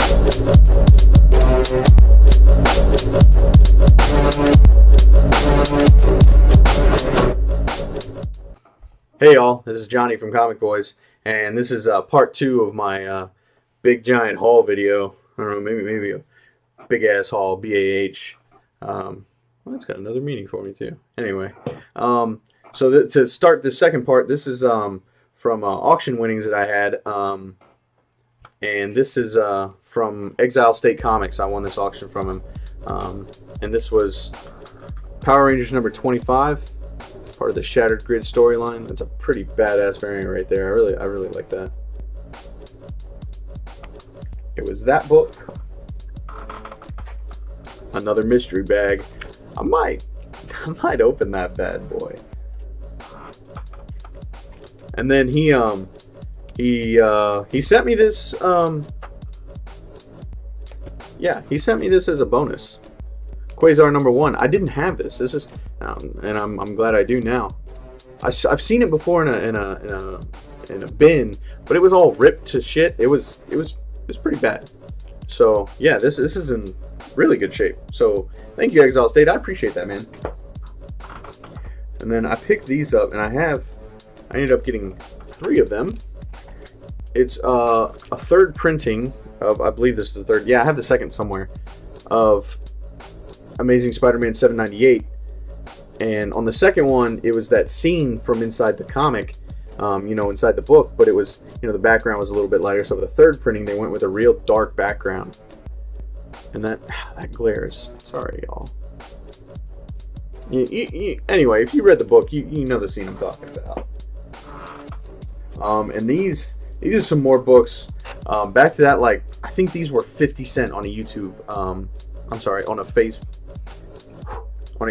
Hey y'all, this is Johnny from Comic Boys, and this is part 2 of my big giant haul video. I don't know, maybe a big ass haul, BAH. Well, it's got another meaning for me too. Anyway, to start the second part, this is from auction winnings that I had, and this is from Exile State Comics. I won this auction from him, and this was Power Rangers number 25. Part of the Shattered Grid storyline. That's a pretty badass variant right there. I really like that. It was that book. Another mystery bag. I might open that bad boy. And then he sent me this. Yeah, he sent me this as a bonus. Quasar number 1. I didn't have this. This is, and I'm glad I do now. I've seen it before in a bin, but it was all ripped to shit. It was pretty bad. So yeah, this is in really good shape. So thank you, Exile State. I appreciate that, man. And then I picked these up, and I ended up getting 3 of them. It's a third printing of, I believe this is the third. Yeah, I have the second somewhere, of Amazing Spider-Man 798, and on the second one it was that scene from inside the comic, inside the book, but it was, the background was a little bit lighter. So for the third printing they went with a real dark background, and that glares. Sorry y'all. Anyway, if you read the book, you know the scene I'm talking about. And these are some more books. Back to that, like, I think these were 50 cents on a YouTube, I'm sorry, on an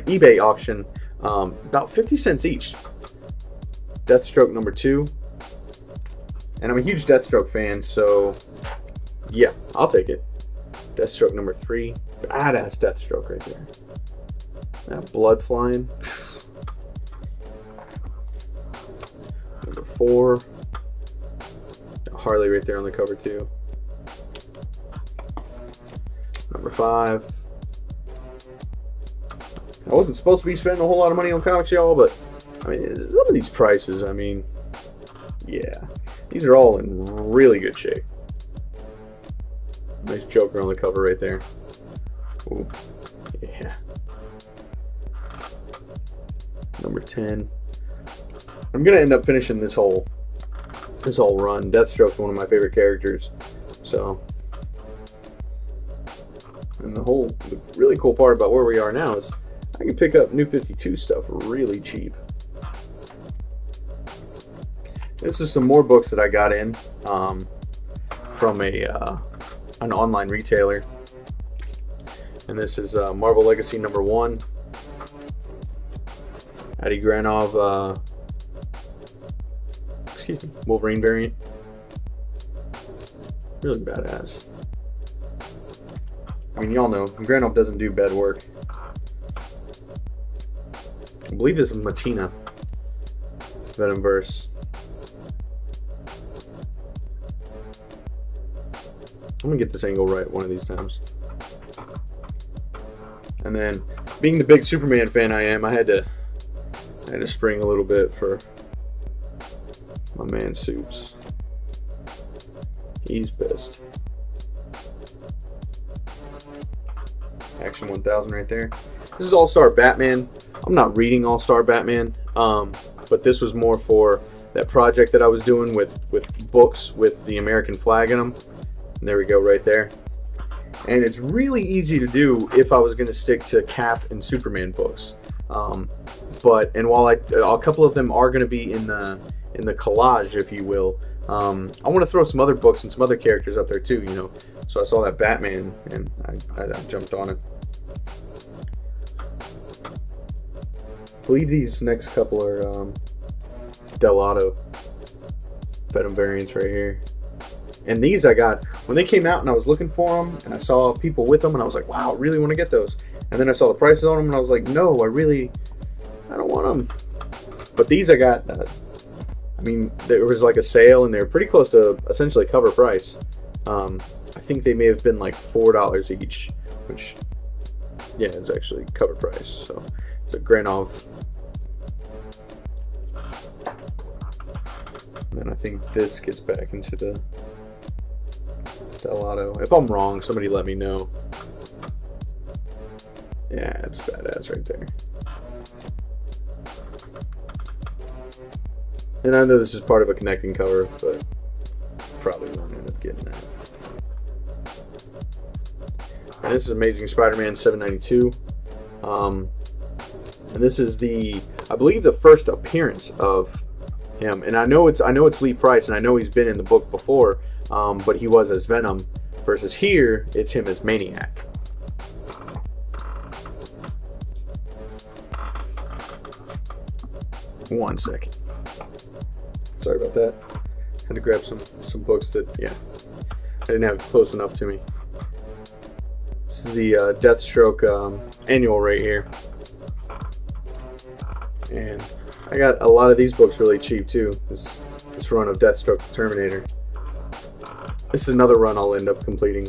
eBay auction, about 50 cents each. Deathstroke number 2, and I'm a huge Deathstroke fan, so yeah, I'll take it. Deathstroke number 3, badass Deathstroke right there. That blood flying. Number 4, Harley right there on the cover too. Number 5. I wasn't supposed to be spending a whole lot of money on comics, y'all, but I mean, some of these prices, I mean, yeah, these are all in really good shape. Nice Joker on the cover right there. Ooh, yeah. Number 10. I'm gonna end up finishing this whole run. Deathstroke's one of my favorite characters, so. And the really cool part about where we are now is I can pick up New 52 stuff really cheap. This is some more books that I got in from an online retailer, and this is Marvel Legacy number 1. Adi Granov, Wolverine variant. Really badass. I mean, y'all know Granov doesn't do bad work. I believe this is Matina Venomverse. I'm gonna get this angle right one of these times. And then, being the big Superman fan I am, I had to spring a little bit for my man Supes. He's pissed. Action 1000 right there. This is All-Star Batman. I'm not reading All-Star Batman, but this was more for that project that I was doing with books with the American flag in them. And there we go right there. And it's really easy to do if I was going to stick to Cap and Superman books. And while a couple of them are going to be in the collage, if you will, I want to throw some other books and some other characters up there too, So I saw that Batman, and I jumped on it. I believe these next couple are Delato Venom variants right here. And these I got when they came out, and I was looking for them, and I saw people with them, and I was like, wow, I really want to get those. And then I saw the prices on them, and I was like, no, I don't want them. But these I got, I mean, there was like a sale, and they were pretty close to essentially cover price. I think they may have been like $4 each, which, yeah, it's actually cover price. So it's a Granov. And then I think this gets back into the Stellato. If I'm wrong, somebody let me know. Yeah, it's badass right there. And I know this is part of a connecting cover, but probably won't end up getting that. And this is Amazing Spider-Man 792. And this is I believe the first appearance of him. And I know it's Lee Price, and I know he's been in the book before, but he was as Venom. Versus here, it's him as Maniac. One second. Sorry about that. Had to grab some books that, yeah, I didn't have close enough to me. This is the Deathstroke annual right here. And I got a lot of these books really cheap too. This run of Deathstroke the Terminator. This is another run I'll end up completing.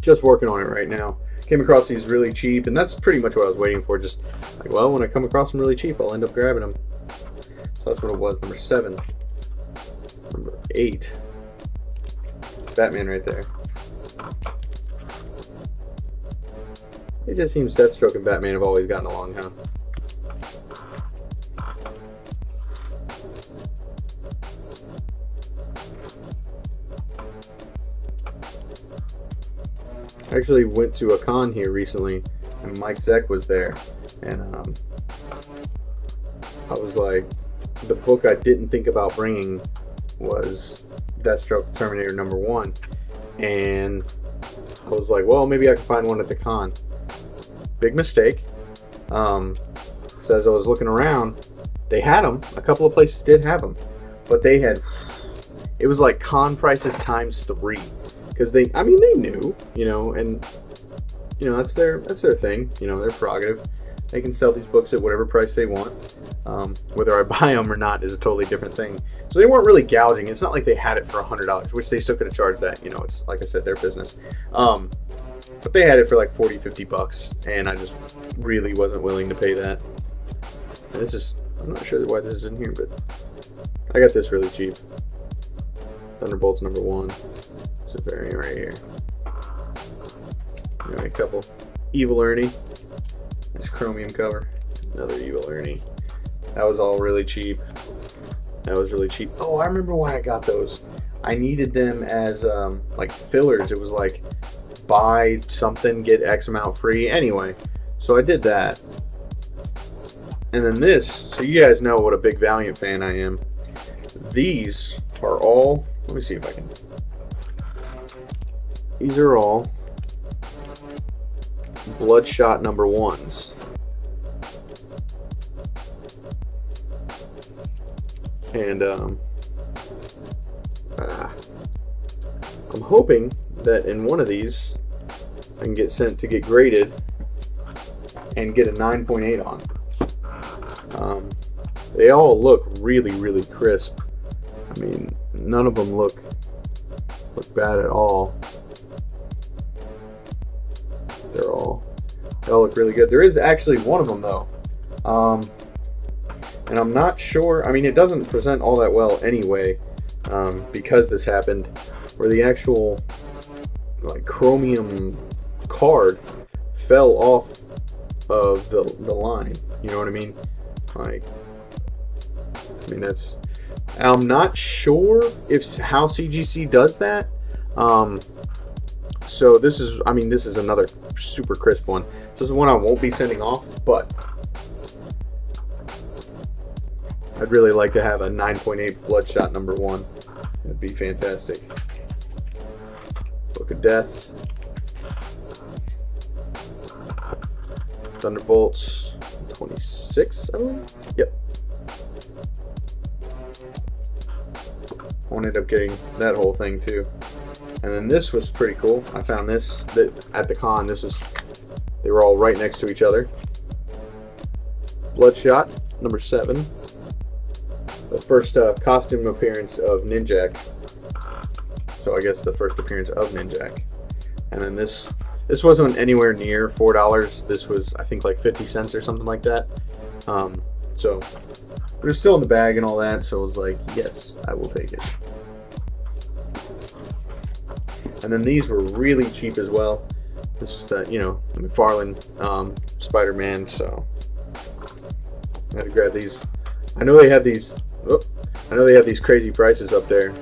Just working on it right now. Came across these really cheap, and that's pretty much what I was waiting for. Just like, well, when I come across them really cheap, I'll end up grabbing them. So that's what it was. Number 7. Number 8. Batman right there. It just seems Deathstroke and Batman have always gotten along, huh? I actually went to a con here recently, and Mike Zeck was there, and I was like, the book I didn't think about bringing was Deathstroke Terminator #1, and I was like, well, maybe I can find one at the con. Big mistake. So as I was looking around, they had them. A couple of places did have them, but it was like con prices ×3. Because they knew, and that's their thing, their prerogative. They can sell these books at whatever price they want. Whether I buy them or not is a totally different thing. So they weren't really gouging. It's not like they had it for $100, which they still could have charged that. It's like I said, their business. But they had it for like $40-50, and I just really wasn't willing to pay that. And I'm not sure why this is in here, but I got this really cheap. Thunderbolts #1. It's a variant right here. A couple. Evil Ernie. Nice chromium cover. Another Evil Ernie. That was all really cheap. Oh, I remember why I got those. I needed them as like fillers. It was like buy something, get X amount free. Anyway, so I did that. And then this, so you guys know what a big Valiant fan I am. These are all, let me see if I can. These are all Bloodshot #1s. And I'm hoping that in one of these I can get sent to get graded and get a 9.8 on. They all look really, really crisp. I mean, none of them look bad at all. They all look really good. There is actually one of them though, and I'm not sure. I mean, it doesn't present all that well anyway, because this happened, where the actual like chromium card fell off of the line. You know what I mean? That's. I'm not sure how CGC does that. So this is another super crisp one. This is one I won't be sending off, but I'd really like to have a 9.8 Bloodshot #1. It'd be fantastic. Book of Death. Thunderbolts 26, I believe. Yep. I ended up getting that whole thing too. And then this was pretty cool. I found this at the con. They were all right next to each other. Bloodshot #7. The first costume appearance of Ninjak. So I guess the first appearance of Ninjak. And then this wasn't anywhere near $4. This was, I think, like 50 cents or something like that. So it was still in the bag and all that, so I was like, yes, I will take it. And then these were really cheap as well. This is the, you know, McFarlane Spider-Man, so I had to grab these. I know they have these. I know they have these crazy prices up there,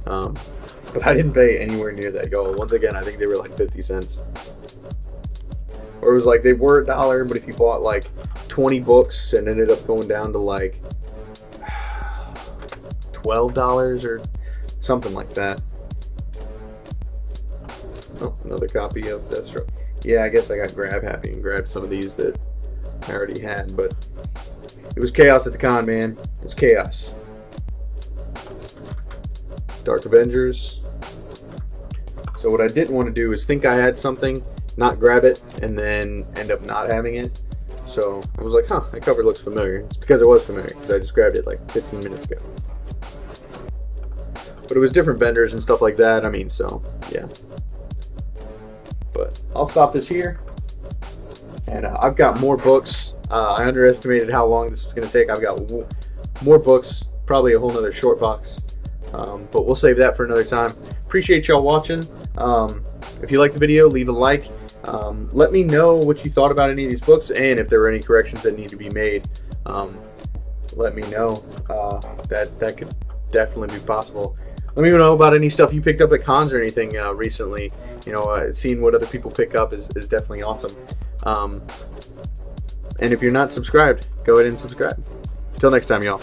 but I didn't pay anywhere near that. Y'all, once again, I think they were like 50 cents, or it was like they were $1. But if you bought like 20 books, and ended up going down to like $12 or something like that. Oh, another copy of Deathstroke. Yeah, I guess I got grab happy and grabbed some of these that I already had, but it was chaos at the con, man. It was chaos. Dark Avengers. So what I didn't want to do is think I had something, not grab it, and then end up not having it. So I was like, huh, that cover looks familiar. It's because it was familiar, because I just grabbed it like 15 minutes ago. But it was different vendors and stuff like that. I mean, so, yeah. But I'll stop this here. And I've got more books. I underestimated how long this was going to take. I've got more books, probably a whole nother short box. But we'll save that for another time. Appreciate y'all watching. If you liked the video, leave a like. Let me know what you thought about any of these books, and if there were any corrections that need to be made. Let me know. That could definitely be possible. Let me know about any stuff you picked up at cons or anything recently. You know, seeing what other people pick up is definitely awesome. And if you're not subscribed, go ahead and subscribe. Until next time, y'all.